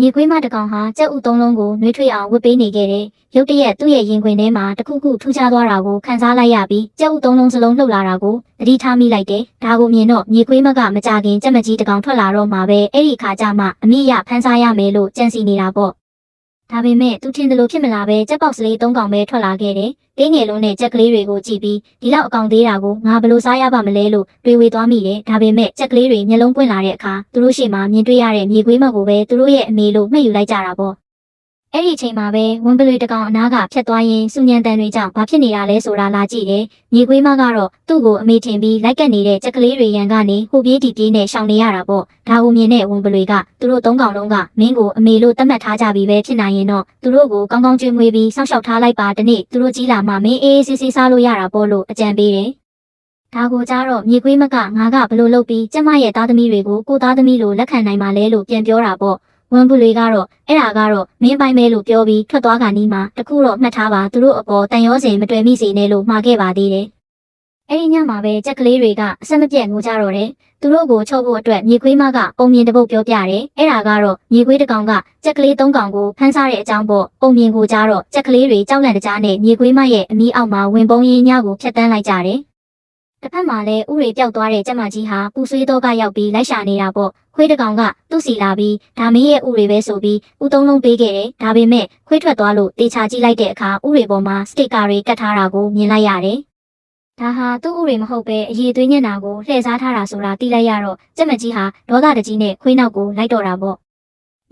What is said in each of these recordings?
မြေခွေးမတစ်ကောင်ဟာကြက်ဥသုံးလုံးကိုနှွေးထွေးအောင်ဝစ်ပေးနေခဲ့တယ်။ရုတ်တရက်သူ့ရဲ့ရင်ခွင်ထဲမှာတခုခုထူးခြားသွားတာကိုခန်းစားလိုက်ရပြီးကြက်ဥသုံးလုံးစလုံးလှုပ်လာတာကိုသတိထားမိလိုက်တယ်။ဒါကိုမြင်တော့မြေခွေးမကမကြခင်ကြက်မကြီးတစ်ကောင်ထွက်လာတော့မှပဲအဲ့ဒီခါကျမှအမိရဖမ်းစားရမယ်လို့ကြံစီနေတာပေါ့။ဒါပေမဲ့သူထင်တယ်လို့ဖြစ်မလာပဲကြက်ပေါက်စလေး၃ကောင်ပဲထွက်လာခဲ့တယ်။တင်းငယ်လုံးနဲ့ကြက်ကလေးတွေကိုကြည့်ပြီးဒီလောက်အကောင်သေးတာကိုငါဘယ်လိုစားရပါမလဲလို့တွေးဝေသွားမိတယ်။ဒါပေမဲ့ကြက်ကလေးတွေမျက်လုံးပွင့်လာတဲ့အခါသူတို့ရှေ့မှာမြင်တွေ့ရတဲ့မြေခွေးမကိုပဲသူတို့ရဲ့အမေလို့မှတ်ယူလိုက်ကြတာပေါ့။အဲ့ဒီအချိန်မှာပဲဝန်ပလွေတကောင်အနားကဖြတ်သွားရင်စူညံတန်တွေကြောင့်ဘာဖြစ်နေတာလဲဆိုတာလာကြည့်တယ်။မြေခွေးမကတော့သူ့ကိုအမေထင်ပြီးလိုက်ကပ်နေတဲ့ကြက်ကလေးတွေရန်ကနေဟိုပြေးဒီပြေးနဲ့ရှောင်နေရတာပေါ့။ဒါကိုမြင်တဲ့ဝန်ပလွေကသူတို့၃ကောင်လုံးကမင်းကိုအမေလို့သတ်မှတ်ထားကြပြီးပဲဖြစ်နိုင်ရင်တော့သူတို့ကိုကောင်းကောင်းကျွေးမွေးပြီးစောင့်ရှောက်ထားလိုက်ပါတနေ့သူတို့ကြီးလာမှမင်းအေးအေးဆေးဆေးစားလို့ရတာပေါ့လို့အကြံပေးတယ်။ဒါကိုကြားတော့မြေခွေးမကငါကဘလို့လုပ်ပြီးကျမရဲ့သားသမီးတွေကိုကိုသားသမီးလိုလက်ခံနိုင်မှာလဲလို့ပြန်ပြောတာပေါ့။ဝန်ပလွေကတော့အဲ့ဒါကတော့မင်းပိုင်မဲလို့ပြောပြီးထွက်သွားကနီးမှာတခုတော့မှတ်ထားပါသူတို့အပေါ်တန်ရောစင်မတွေ့မိစေနဲ့လို့မှာခဲ့ပါသေးတယ်။အဲ့ဒီညမှာပဲကြက်ကလေးတွေကအဆက်မပြတ်ငိုကြတော့တယ်။သူတို့ကိုချုပ်ဖို့အတွက်မြေခွေးမကပုံမြင်တစ်ပုတ်ပြောပြတယ်။အဲ့ဒါကတော့မြေခွေးတစ်ကောင်ကကြက်ကလေး၃ကောင်ကိုဖမ်းစားတဲ့အကြောင်းပေါ့။ပုံမြင်ကိုကြားတော့ကြက်ကလေးတွေကြောက်လန့်တကြားနဲ့မြေခွေးမရဲ့အမီးအောက်မှာဝင်ပုံးရင်းညကိုဖျက်တန်းလိုက်ကြတယ်။တစ်ဖက်မှာလည်းဥရေပြောက်သွားတဲ့ကျမကြီးဟာပူဆွေးတော့ကရောက်ပြီးလိုက်ရှာနေတာပေါ့ခွေးတကောင်ကသူ့စီလာပြီးဒါမင်းရဲ့ဥရေပဲဆိုပြီးဥသုံးလုံးပေးခဲ့တယ်ဒါပေမဲ့ခွေးထွက်သွားလို့တေချာကြည့်လိုက်တဲ့အခါဥရေပေါ်မှာစတစ်ကာတွေကတ်ထားတာကိုမြင်လိုက်ရတယ်ဒါဟာသူ့ဥရေမဟုတ်ပဲအရေးသွေးညံ့တာကိုလှည့်စားထားတာဆိုတာသိလိုက်ရတော့ကျမကြီးဟာဒေါသတကြီးနဲ့ခွေးနောက်ကိုလိုက်တော့တာပေါ့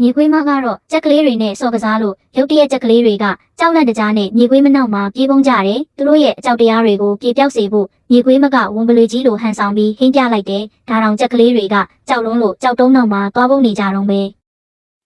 မြေခွေးမကတော့ကြက်ကလေးတွေနဲ့စော်ကစားလို့ရုတ်တရက်ကြက်ကလေးတွေကကြောက်လန့်တကြားနဲ့မြေခွေးမနောက်မှာပြေးပုံးကြတယ်သူတို့ရဲ့အကြောက်တရားတွေကိုပြေပြောက်စေဖို့မြေခွေးမကဝန်ပလွေကြီးလိုဟန်ဆောင်ပြီးဟင်းပြလိုက်တယ်ဒါတောင်ကြက်ကလေးတွေကကြောက်လုံးလို့ကြောက်တုံးနောက်မှာသွားပုံးနေကြတော့ပဲ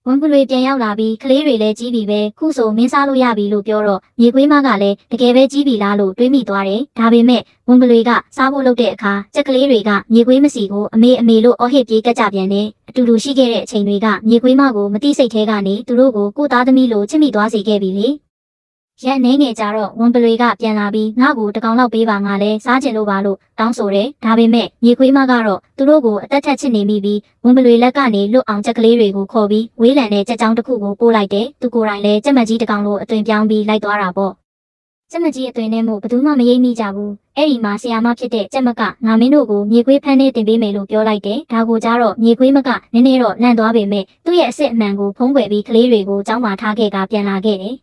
ဝန်ပလွေပြန်ရောက်လာပြီးကလေးတွေလည်းကြီးပြီပဲခုဆိုမင်းစားလို့ရပြီလို့ပြောတော့မြေခွေးမကလည်းတကယ်ပဲကြီးပြီလားလို့တွေးမိသွားတယ်ဒါပေမဲ့ဝန်ပလွေကစားဖို့လုပ်တဲ့အခါကြက်ကလေးတွေကမြေခွေးမစီကိုအမေလို့အော်ဟစ်ပြေးကကြပြန်တယ်အတူတူရှိခဲ့တဲ့အချိန်တွေကမြေခွေးမကိုမတိစိတ်သေးကနေသူတို့ကိုကိုသားသမီးလိုချစ်မိသွားစေခဲ့ပြီလေရက်နေငယ်ကြတော့ဝန်ပလွေကပြန်လာပြီးငါ့ကိုတကောင်လောက်ပေးပါငါလဲစားကျင်လို့ပါလို့တောင်းဆိုတယ်ဒါပေမဲ့မြေခွေးမကတော့သူတို့ကိုအသက်ထက်ချစ်နေမိပြီးဝန်ပလွေလက်ကနေလွတ်အောင်ကြက်ကလေးတွေကိုခေါ်ပြီးဝေးလံတဲ့ကြက်ကြောင်းတစ်ခုကိုပို့လိုက်တယ်သူကိုယ်တိုင်လည်းကြက်မကြီးတကောင်လိုအသွင်ပြောင်းပြီးလိုက်သွားတာပေါ့ကြက်မကြီးအသွင်နဲ့မို့ဘယ်သူမှမရိပ်မိကြဘူးအဲ့ဒီမှာဆရာမဖြစ်တဲ့ကြက်မကငါမင်းတို့ကိုမြေခွေးဖမ်းနေတင်ပေးမယ်လို့ပြောလိုက်တယ်ဒါကိုကြားတော့မြေခွေးမကနည်းနည်းတော့လန့်သွားပေမဲ့သူ့ရဲ့အစ်စ်အမှန်ကိုဖုံးကွယ်ပြီးကလေးတွေကိုကြောင်းမာထားခဲ့ကပြန်လာခဲ့တယ်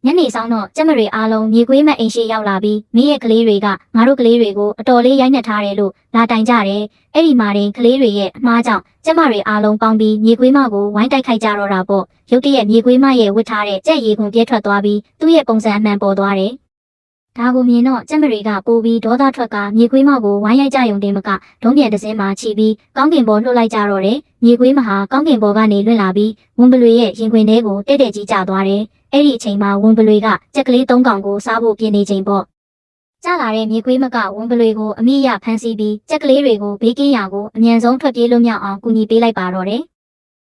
ညနေဆောင်တော့ကျမတွေအားလုံးမြေခွေးမအိမ်ရှိရောက်လာပြီးမင်းရဲ့ကလေးတွေကငါတို့ကလေးတွေကိုအတော်လေးရိုက်နှက်ထားတယ်လို့လာတိုင်ကြတယ်။အဲ့ဒီမှာတင်ကလေးတွေရဲ့အမှားကြောင့်ကျမတွေအားလုံးပေါင်းပြီးမြေခွေးမကိုဝိုင်းတိုက်ခိုက်ကြတော့တာပေါ့။ရုတ်တရက်မြေခွေးမရဲ့ဝတ်ထားတဲ့ကြက်ရီခွန်ပြဲထွက်သွားပြီးသူ့ရဲ့ပုံစံအမှန်ပေါ်သွားတယ်။ဒါကိုမြင်တော့ကျမတွေကပိုးပြီးဒေါသထွက်ကမြေခွေးမကိုဝိုင်းရိုက်ကြယုံတင်မကဒုံးပြန်တစ်စင်းမှာချီပြီးကောင်းကင်ပေါ်လှုပ်လိုက်ကြတော့တယ်။မြေခွေးမဟာကောင်းကင်ပေါ်ကနေလွင့်လာပြီးဝန်ပလွေရဲ့ရင်ခွင်ထဲကိုတဲ့တဲ့ကြီးကျသွားတယ်။အဲ့ဒီအချိန်မှာဝန်ပလွေကကြက်ကလေး၃ကောင်ကိုစားဖို့ပြင်နေချိန်ပေါ့။ကြာလာတဲ့မြေခွေးမကဝန်ပလွေကိုအမိရဖမ်းဆီးပြီးကြက်ကလေးတွေကိုဘေးကင်းရာကိုအမြန်ဆုံးထွက်ပြေးလွတ်မြောက်အောင်ကူညီပေးလိုက်ပါတော့တယ်။